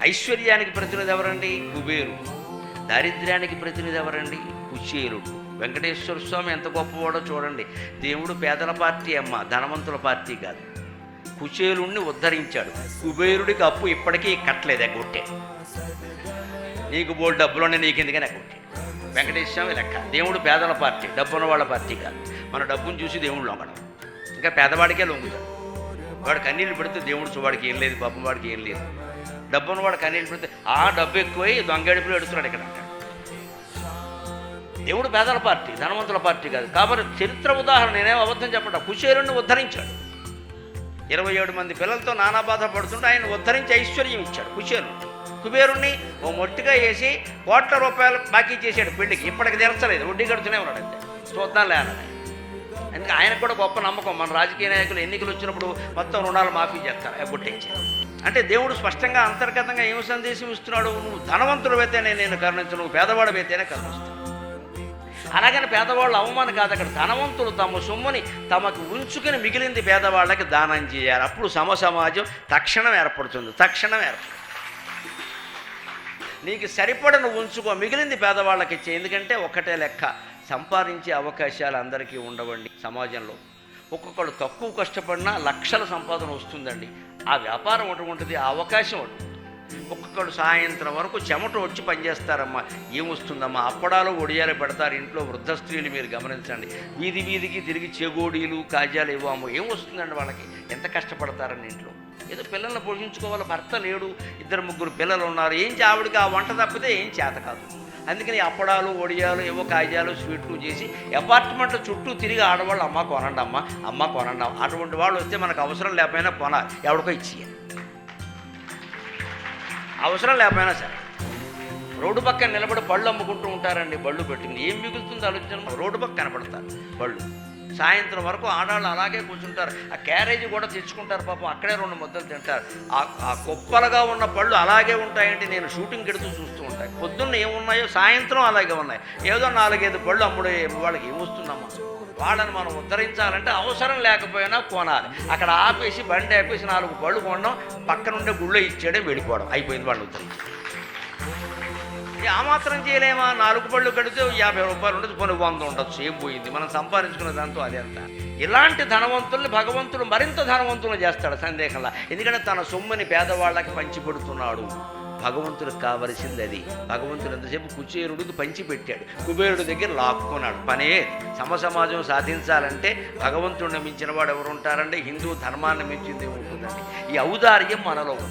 ఐశ్వర్యానికి ప్రతినిధి ఎవరండి? కుబేరుడు. దారిద్ర్యానికి ప్రతినిధి ఎవరండి? కుచేలుడు. వెంకటేశ్వర స్వామి ఎంత గొప్పవాడో చూడండి. దేవుడు పేదల పార్టీ అమ్మ, ధనవంతుల పార్టీ కాదు. కుచేలుణ్ణి ఉద్ధరించాడు. కుబేరుడికి అప్పు ఇప్పటికీ కట్టలేదు, ఎగ్గొట్టే. నీకు బోల్డ్ డబ్బులోనే నీకు ఎందుకని ఎగ్గొట్టే. వెంకటేశ్వర స్వామి లెక్క. దేవుడు పేదల పార్టీ, డబ్బున్న వాళ్ళ పార్టీ కాదు. మన డబ్బును చూసి దేవుడు లొంగడం. ఇంకా పేదవాడికే లొంగుతాడు. వాడు కన్నీళ్ళు పెడితే దేవుడు వాడికి ఏం లేదు, పాపం వాడికి ఏం లేదు. డబ్బున్న వాడు కన్నీళ్ళు పెడితే ఆ డబ్బు ఎక్కువై దొంగడుపులు ఎడుతున్నాడు ఇక్కడ. దేవుడు పేదల పార్టీ, ధనవంతుల పార్టీ కాదు. కాబట్టి చరిత్ర ఉదాహరణ, నేనేం అబద్ధం చెప్పట. కుచేలుణ్ణి ఉద్ధరించాడు. 27 మంది పిల్లలతో నానా బాధ పడుతుంటే ఆయన ఉద్ధరించి ఐశ్వర్యం ఇచ్చాడు కుచేలుడు. కుబేరుణ్ణి ఓ మొట్టిగా వేసి ₹1,00,00,000 బాకీ చేశాడు పెళ్లికి. ఇప్పటికి తీర్చలేదు, వడ్డీ కడుతూనే ఉన్నాడు. అంతే, చూద్దాం లేనని. అందుకే ఆయనకు కూడా గొప్ప నమ్మకం. మన రాజకీయ నాయకులు ఎన్నికలు వచ్చినప్పుడు మొత్తం రుణాలు మాఫీ చేస్తారు, ఎగ్గొట్టించారు. అంటే దేవుడు స్పష్టంగా అంతర్గతంగా ఏమి సందేశం ఇస్తున్నాడు? నువ్వు ధనవంతుడివైతేనే నేను కరుణించు, నువ్వు పేదవాడివైతేనే కరుణిస్తాను. అలాగని పేదవాళ్ళు అవమానం కాదు. అక్కడ ధనవంతులు తమ సొమ్ముని తమకు ఉంచుకుని మిగిలింది పేదవాళ్ళకి దానం చేయాలి. అప్పుడు సమాజం తక్షణం ఏర్పడుతుంది. నీకు సరిపడ నువ్వు ఉంచుకో, మిగిలింది పేదవాళ్ళకి ఇచ్చే. ఎందుకంటే ఒక్కటే లెక్క, సంపాదించే అవకాశాలు అందరికీ ఉండవండి సమాజంలో. ఒక్కొక్కడు తక్కువ కష్టపడినా లక్షల సంపాదన వస్తుందండి. ఆ వ్యాపారం ఒకటి ఉంటుంది, ఆ అవకాశం ఒకటి. ఒక్కొక్కడు సాయంత్రం వరకు చెమట వచ్చి పనిచేస్తారమ్మా, ఏమొస్తుందమ్మా? అప్పడాలు ఒడియాలు పెడతారు ఇంట్లో వృద్ధ స్త్రీలు, మీరు గమనించండి. వీధికి తిరిగి చెగోడీలు కాజాలు ఇవ్వము, ఏమొస్తుందండి వాళ్ళకి? ఎంత కష్టపడతారండి ఇంట్లో. ఏదో పిల్లల్ని పోషించుకోవాలి, భర్త లేడు, 2-3 పిల్లలు ఉన్నారు. ఆవిడకి ఆ వంట తప్పితే ఏం చేత కాదు. అందుకని అప్పడాలు ఒడియాలు ఏవో కాజాలు స్వీట్లు చేసి అపార్ట్మెంట్ల చుట్టూ తిరిగి ఆడవాళ్ళు అమ్మ కొనండి, అమ్మ కొనండి. అటువంటి వాళ్ళు వస్తే మనకు అవసరం లేకపోయినా కొనాలి, ఎవరికో ఇచ్చేయాలి. అవసరం లేకపోయినా సరే. రోడ్డు పక్కన నిలబడి పళ్ళు అమ్ముకుంటూ ఉంటారండి, బళ్ళు పెట్టుకుని. ఏం మిగులుతుందో ఆలోచన. రోడ్డు పక్క కనపడతారు బళ్ళు. సాయంత్రం వరకు ఆడవాళ్ళు అలాగే కూర్చుంటారు. ఆ క్యారేజీ కూడా తెచ్చుకుంటారు, పాపం అక్కడే 2 ముద్దలు తింటారు. ఆ కుప్పలుగా ఉన్న పళ్ళు అలాగే ఉంటాయండి. నేను షూటింగ్ ఎడుతూ చూస్తూ ఉంటాను. పొద్దున్న ఏమున్నాయో సాయంత్రం అలాగే ఉన్నాయి. ఏదో 4-5 పళ్ళు అమ్ముడే వాళ్ళకి ఏమొస్తుందమ్మా? వాళ్ళని మనం ఉద్ధరించాలంటే అవసరం లేకపోయినా కొనాలి. అక్కడ ఆపేసి బండి ఆపేసి 4 పళ్ళు కొనడం, పక్కనుండే గుళ్ళో ఇచ్చేయడం, వెళ్ళిపోవడం, అయిపోయింది. వాళ్ళు ఉద్ధరించారు. ఆ మాత్రం చేయలేమా? 4 పళ్ళు కడితే ₹50 ఉండదు, కొన్ని 100 ఉండొచ్చు. ఏం పోయింది? మనం సంపాదించుకున్న దాంతో అదే అంత. ఇలాంటి ధనవంతుల్ని భగవంతుడు మరింత ధనవంతులు చేస్తాడు సందేహంలా. ఎందుకంటే తన సొమ్ముని పేదవాళ్ళకి పంచిపెడుతున్నాడు. భగవంతుడికి కావలసింది అది. భగవంతుడు ఎంతసేపు కుచేరుడికి పంచిపెట్టాడు, కుబేరుడి దగ్గర లాక్కున్నాడు. పనే సమాజం సాధించాలంటే భగవంతుడిని మించిన వాడు ఎవరు ఉంటారంటే? హిందూ ధర్మాన్ని మించింది ఏముంటుందండి? ఈ ఔదార్యం మనలో ఉండాలి.